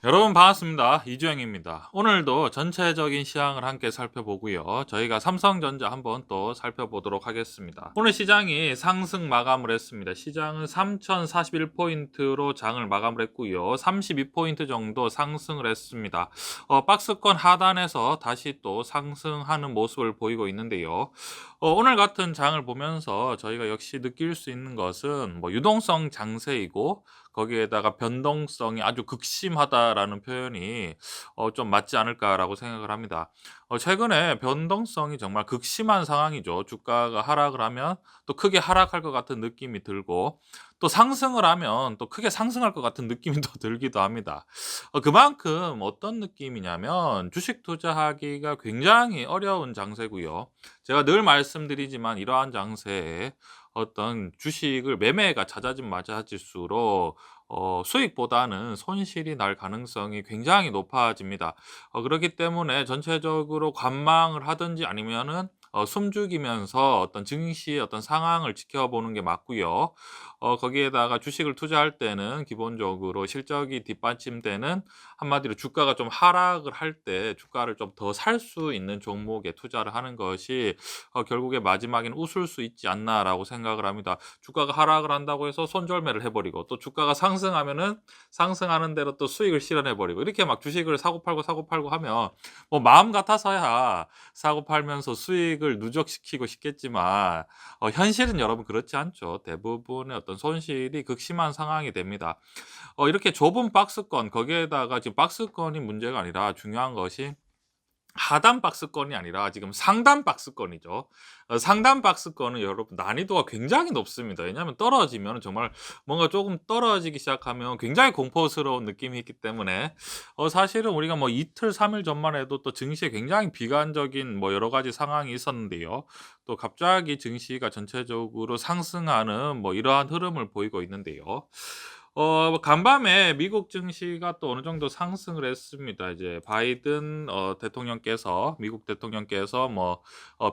여러분 반갑습니다. 이주영입니다. 오늘도 전체적인 시황을 함께 살펴보고요. 저희가 삼성전자 한번 또 살펴보도록 하겠습니다. 오늘 시장이 상승 마감을 했습니다. 시장은 3041포인트로 장을 마감을 했고요. 32포인트 정도 상승을 했습니다. 박스권 하단에서 다시 또 상승하는 모습을 보이고 있는데요. 오늘 같은 장을 보면서 저희가 역시 느낄 수 있는 것은 유동성 장세이고, 거기에다가 변동성이 아주 극심하다라는 표현이 좀 맞지 않을까라고 생각을 합니다. 최근에 변동성이 정말 극심한 상황이죠. 주가가 하락을 하면 또 크게 하락할 것 같은 느낌이 들고, 또 상승을 하면 또 크게 상승할 것 같은 느낌이 또 들기도 합니다. 그만큼 어떤 느낌이냐면 주식 투자하기가 굉장히 어려운 장세고요. 제가 늘 말씀드리지만 이러한 장세에 어떤 주식을 매매가 잦아질수록 수익보다는 손실이 날 가능성이 굉장히 높아집니다. 그렇기 때문에 전체적으로 관망을 하든지 아니면은 숨죽이면서 어떤 증시의 어떤 상황을 지켜보는 게 맞고요. 거기에다가 주식을 투자할 때는 기본적으로 실적이 뒷받침되는, 한마디로 주가가 좀 하락을 할 때 주가를 좀 더 살 수 있는 종목에 투자를 하는 것이 결국에 마지막에는 웃을 수 있지 않나라고 생각을 합니다. 주가가 하락을 한다고 해서 손절매를 해버리고, 또 주가가 상승하면은 상승하는 대로 또 수익을 실현해버리고, 이렇게 막 주식을 사고 팔고 하면 마음 같아서야 사고 팔면서 수익을 누적시키고 싶겠지만, 현실은 여러분 그렇지 않죠. 대부분의 어떤 손실이 극심한 상황이 됩니다. 이렇게 좁은 박스권, 거기에다가 지금 박스권이 문제가 아니라 중요한 것이 하단 박스권이 아니라 지금 상단 박스권이죠. 상단 박스권은 여러분 난이도가 굉장히 높습니다. 왜냐하면 떨어지면 정말 뭔가 조금 떨어지기 시작하면 굉장히 공포스러운 느낌이 있기 때문에, 사실은 우리가 이틀 3일 전만 해도 또 증시에 굉장히 비관적인 여러 가지 상황이 있었는데요. 또 갑자기 증시가 전체적으로 상승하는 이러한 흐름을 보이고 있는데요. 간밤에 미국 증시가 또 어느 정도 상승을 했습니다. 이제 바이든 대통령께서, 미국 대통령께서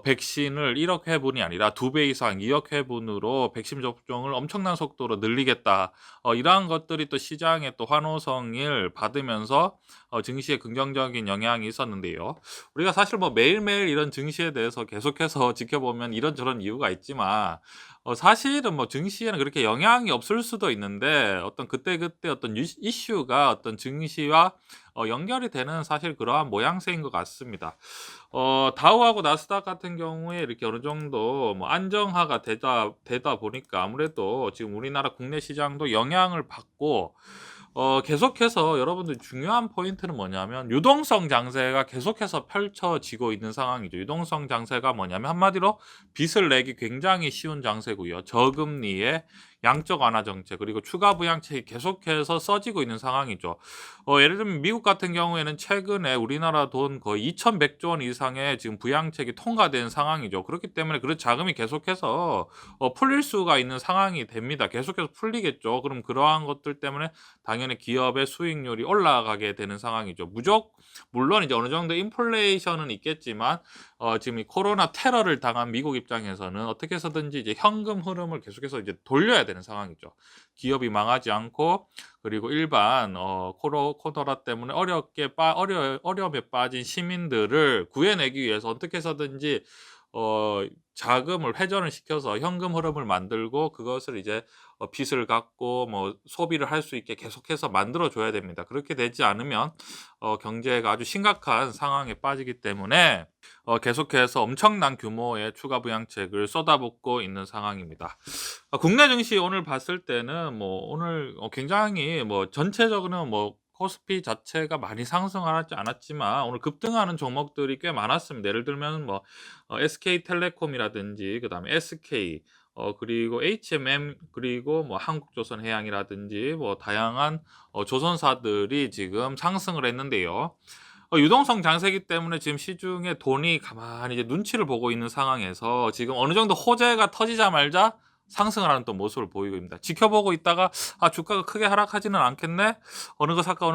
백신을 1억 회분이 아니라 2배 이상 2억 회분으로 백신 접종을 엄청난 속도로 늘리겠다. 이러한 것들이 또 시장의 또 환호성을 받으면서 증시에 긍정적인 영향이 있었는데요. 우리가 사실 매일매일 이런 증시에 대해서 계속해서 지켜보면 이런저런 이유가 있지만, 사실은 증시에는 그렇게 영향이 없을 수도 있는데, 어떤 그때그때 어떤 이슈가 어떤 증시와 연결이 되는 사실 그러한 모양새인 것 같습니다. 다우하고 나스닥 같은 경우에 이렇게 어느 정도 안정화가 되다 보니까 아무래도 지금 우리나라 국내 시장도 영향을 받고, 계속해서 여러분들 중요한 포인트는 뭐냐면 유동성 장세가 계속해서 펼쳐지고 있는 상황이죠. 유동성 장세가 뭐냐면 한마디로 빚을 내기 굉장히 쉬운 장세고요. 저금리에 양적 완화 정책, 그리고 추가 부양책이 계속해서 써지고 있는 상황이죠. 예를 들면 미국 같은 경우에는 최근에 우리나라 돈 거의 2,100조 원 이상의 지금 부양책이 통과된 상황이죠. 그렇기 때문에 그 자금이 계속해서 풀릴 수가 있는 상황이 됩니다. 계속해서 풀리겠죠. 그럼 그러한 것들 때문에 당연히 기업의 수익률이 올라가게 되는 상황이죠. 물론 이제 어느 정도 인플레이션은 있겠지만, 지금 이 코로나 테러를 당한 미국 입장에서는 어떻게 해서든지 이제 현금 흐름을 계속해서 이제 돌려야 되는 상황이죠. 기업이 망하지 않고, 그리고 일반 코로나 때문에 어려움에 빠진 시민들을 구해내기 위해서 어떻게 해서든지 자금을 회전을 시켜서 현금 흐름을 만들고, 그것을 이제 빚을 갚고 소비를 할 수 있게 계속해서 만들어 줘야 됩니다. 그렇게 되지 않으면 경제가 아주 심각한 상황에 빠지기 때문에 계속해서 엄청난 규모의 추가 부양책을 쏟아붓고 있는 상황입니다. 국내 증시 오늘 봤을 때는 오늘 굉장히 전체적으로는 코스피 자체가 많이 상승하지 않았지만 오늘 급등하는 종목들이 꽤 많았습니다. 예를 들면 SK텔레콤이라든지, 그다음에 SK, 그리고 HMM, 그리고 한국조선해양이라든지 다양한 조선사들이 지금 상승을 했는데요. 유동성 장세기 때문에 지금 시중에 돈이 가만히 이제 눈치를 보고 있는 상황에서 지금 어느 정도 호재가 터지자 말자 상승을 하는 또 모습을 보이고 있습니다. 지켜보고 있다가 주가가 크게 하락하지는 않겠네. 어느 거 살까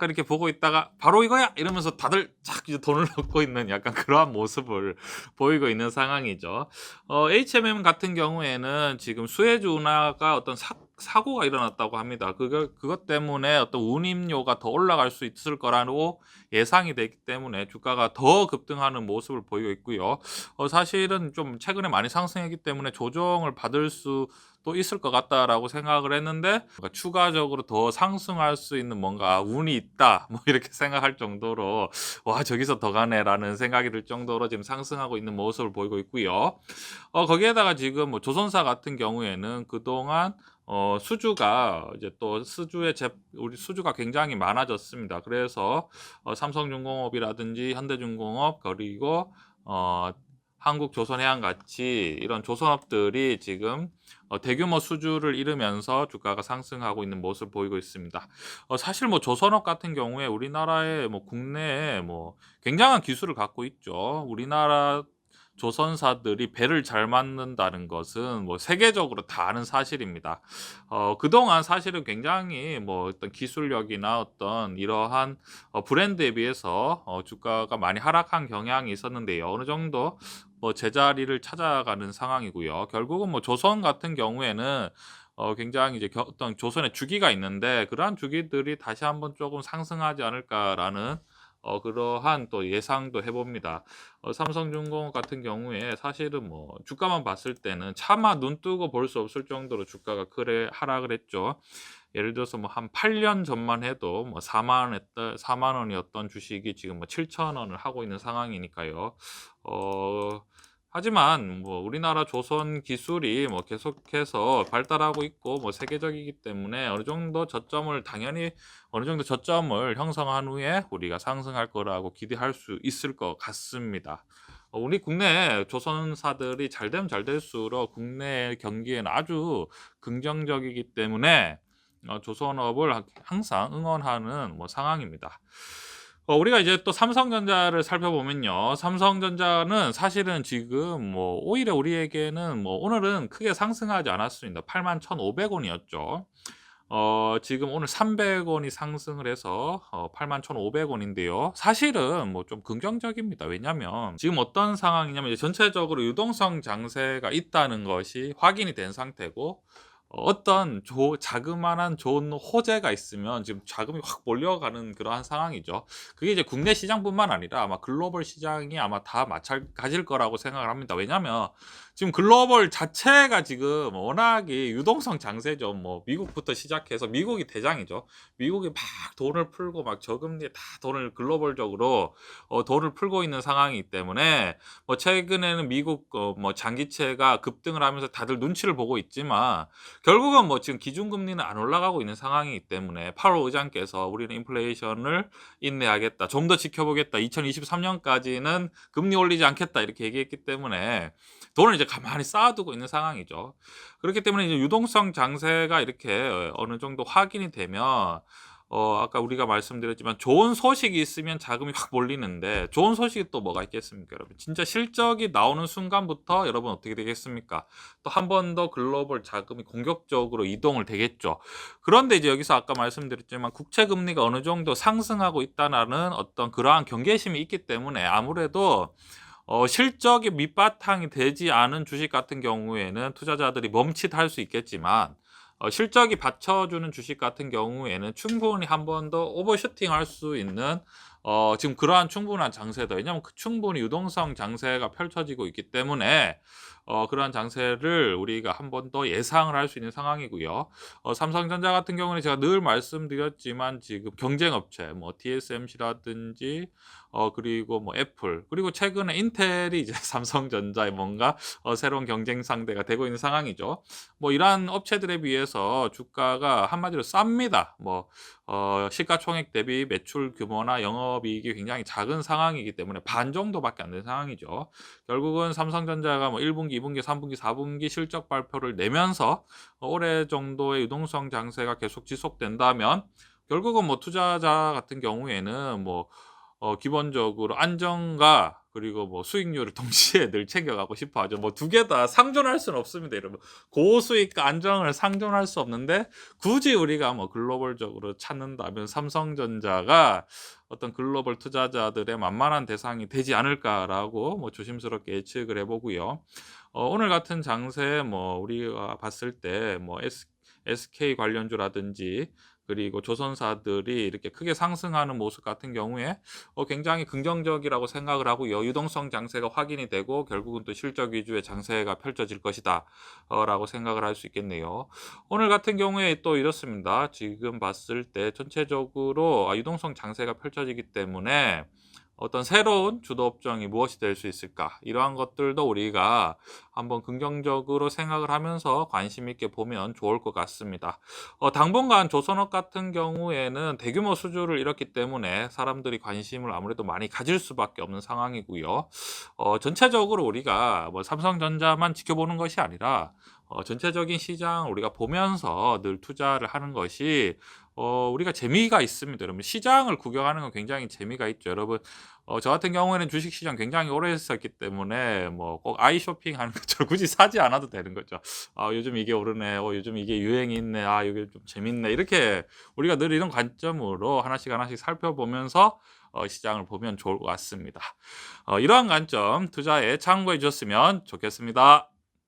이렇게 보고 있다가 바로 이거야 이러면서 다들 쫙 이제 돈을 넣고 있는 약간 그러한 모습을 보이고 있는 상황이죠. HMM 같은 경우에는 지금 수혜주 운하가 어떤 사고가 일어났다고 합니다. 그것 때문에 어떤 운임료가 더 올라갈 수 있을 거라고 예상이 되기 때문에 주가가 더 급등하는 모습을 보이고 있고요. 사실은 좀 최근에 많이 상승했기 때문에 조정을 받을 수도 있을 것 같다라고 생각을 했는데, 뭔가 추가적으로 더 상승할 수 있는 뭔가 운이 있다 뭐 이렇게 생각할 정도로, 와 저기서 더 가네라는 생각이 들 정도로 지금 상승하고 있는 모습을 보이고 있고요. 거기에다가 지금 뭐 조선사 같은 경우에는 그동안 수주가 이제 또 우리 수주가 굉장히 많아졌습니다. 그래서 삼성중공업이라든지 현대중공업, 그리고 어 한국조선해양같이 이런 조선업들이 지금 대규모 수주를 이루면서 주가가 상승하고 있는 모습을 보이고 있습니다. 사실 뭐 조선업 같은 경우에 우리나라의 뭐 국내에 뭐 굉장한 기술을 갖고 있죠. 우리나라 조선사들이 배를 잘 만든다는 것은 뭐 세계적으로 다 아는 사실입니다. 그동안 사실은 굉장히 뭐 어떤 기술력이나 어떤 이러한 브랜드에 비해서 주가가 많이 하락한 경향이 있었는데요. 어느 정도 뭐 제자리를 찾아가는 상황이고요. 결국은 뭐 조선 같은 경우에는 굉장히 이제 어떤 조선의 주기가 있는데, 그러한 주기들이 다시 한번 조금 상승하지 않을까라는 그러한 또 예상도 해봅니다. 삼성중공업 같은 경우에 사실은 뭐 주가만 봤을 때는 차마 눈 뜨고 볼 수 없을 정도로 주가가 크게 하락을 했죠. 예를 들어서 뭐 한 8년 전만 해도 뭐 4만 원이었던 주식이 지금 뭐 7천 원을 하고 있는 상황이니까요. 어 하지만 뭐 우리나라 조선 기술이 뭐 계속해서 발달하고 있고 뭐 세계적이기 때문에 어느 정도 저점을 형성한 후에 우리가 상승할 거라고 기대할 수 있을 것 같습니다. 우리 국내 조선사들이 잘 되면 잘 될수록 국내 경기에는 아주 긍정적이기 때문에 조선업을 항상 응원하는 뭐 상황입니다. 우리가 이제 또 삼성전자를 살펴보면요. 삼성전자는 사실은 지금 뭐 오히려 우리에게는 뭐 오늘은 크게 상승하지 않았습니다. 81,500원이었죠. 지금 오늘 300원이 상승을 해서 81,500원인데요. 사실은 뭐 좀 긍정적입니다. 왜냐면 지금 어떤 상황이냐면 이제 전체적으로 유동성 장세가 있다는 것이 확인이 된 상태고, 어떤 자그마한 좋은 호재가 있으면 지금 자금이 확 몰려가는 그러한 상황이죠. 그게 이제 국내 시장뿐만 아니라 아마 글로벌 시장이 아마 다 마찬가지일 거라고 생각을 합니다. 왜냐면 지금 글로벌 자체가 지금 워낙에 유동성 장세죠. 뭐 미국부터 시작해서 미국이 대장이죠. 미국이 막 돈을 풀고 막 저금리에 다 돈을 글로벌적으로 돈을 풀고 있는 상황이기 때문에, 뭐 최근에는 미국 뭐 장기채가 급등을 하면서 다들 눈치를 보고 있지만, 결국은 뭐 지금 기준금리는 안 올라가고 있는 상황이기 때문에 파월 의장께서 우리는 인플레이션을 인내하겠다, 좀 더 지켜보겠다, 2023년까지는 금리 올리지 않겠다 이렇게 얘기했기 때문에 돈을 이제 가만히 쌓아두고 있는 상황이죠. 그렇기 때문에 이제 유동성 장세가 이렇게 어느 정도 확인이 되면, 아까 우리가 말씀드렸지만 좋은 소식이 있으면 자금이 확 몰리는데, 좋은 소식이 또 뭐가 있겠습니까, 여러분? 진짜 실적이 나오는 순간부터 여러분 어떻게 되겠습니까? 또 한 번 더 글로벌 자금이 공격적으로 이동을 되겠죠. 그런데 이제 여기서 아까 말씀드렸지만 국채 금리가 어느 정도 상승하고 있다는 어떤 그러한 경계심이 있기 때문에, 아무래도 실적이 밑바탕이 되지 않은 주식 같은 경우에는 투자자들이 멈칫할 수 있겠지만, 실적이 받쳐주는 주식 같은 경우에는 충분히 한 번 더 오버슈팅할 수 있는 지금 그러한 충분한 장세다. 왜냐하면 충분히 유동성 장세가 펼쳐지고 있기 때문에 그러한 장세를 우리가 한 번 더 예상을 할 수 있는 상황이고요. 삼성전자 같은 경우는 제가 늘 말씀드렸지만 지금 경쟁업체 뭐 TSMC라든지 그리고 뭐 애플, 그리고 최근에 인텔이 이제 삼성전자의 뭔가 새로운 경쟁 상대가 되고 있는 상황이죠. 뭐 이러한 업체들에 비해서 주가가 한마디로 쌉니다. 뭐 시가총액 대비 매출 규모나 영업이익이 굉장히 작은 상황이기 때문에 반 정도밖에 안 되는 상황이죠. 결국은 삼성전자가 뭐 1분기, 2분기, 3분기, 4분기 실적 발표를 내면서 올해 정도의 유동성 장세가 계속 지속된다면, 결국은 뭐 투자자 같은 경우에는 뭐 기본적으로 안정과 그리고 뭐 수익률을 동시에 늘 챙겨가고 싶어 하죠. 뭐 두 개 다 상존할 수는 없습니다, 여러분. 고수익과 안정을 상존할 수 없는데, 굳이 우리가 뭐 글로벌적으로 찾는다면 삼성전자가 어떤 글로벌 투자자들의 만만한 대상이 되지 않을까라고 뭐 조심스럽게 예측을 해보고요. 오늘 같은 장세 뭐 우리가 봤을 때뭐 SK 관련주라든지 그리고 조선사들이 이렇게 크게 상승하는 모습 같은 경우에 굉장히 긍정적이라고 생각을 하고요. 유동성 장세가 확인이 되고 결국은 또 실적 위주의 장세가 펼쳐질 것이다 라고 생각을 할 수 있겠네요. 오늘 같은 경우에 또 이렇습니다. 지금 봤을 때 전체적으로 유동성 장세가 펼쳐지기 때문에 어떤 새로운 주도 업종이 무엇이 될 수 있을까? 이러한 것들도 우리가 한번 긍정적으로 생각을 하면서 관심 있게 보면 좋을 것 같습니다. 당분간 조선업 같은 경우에는 대규모 수주를 이뤘기 때문에 사람들이 관심을 아무래도 많이 가질 수밖에 없는 상황이고요. 전체적으로 우리가 뭐 삼성전자만 지켜보는 것이 아니라 전체적인 시장 우리가 보면서 늘 투자를 하는 것이 우리가 재미가 있습니다. 여러분 시장을 구경하는 건 굉장히 재미가 있죠. 여러분 저 같은 경우에는 주식시장 굉장히 오래 했었기 때문에 뭐 꼭 아이 쇼핑하는 것처럼 굳이 사지 않아도 되는 거죠. 요즘 이게 오르네. 요즘 이게 유행이 있네. 이게 좀 재밌네. 이렇게 우리가 늘 이런 관점으로 하나씩 하나씩 살펴보면서 시장을 보면 좋을 것 같습니다. 이러한 관점 투자에 참고해 주셨으면 좋겠습니다.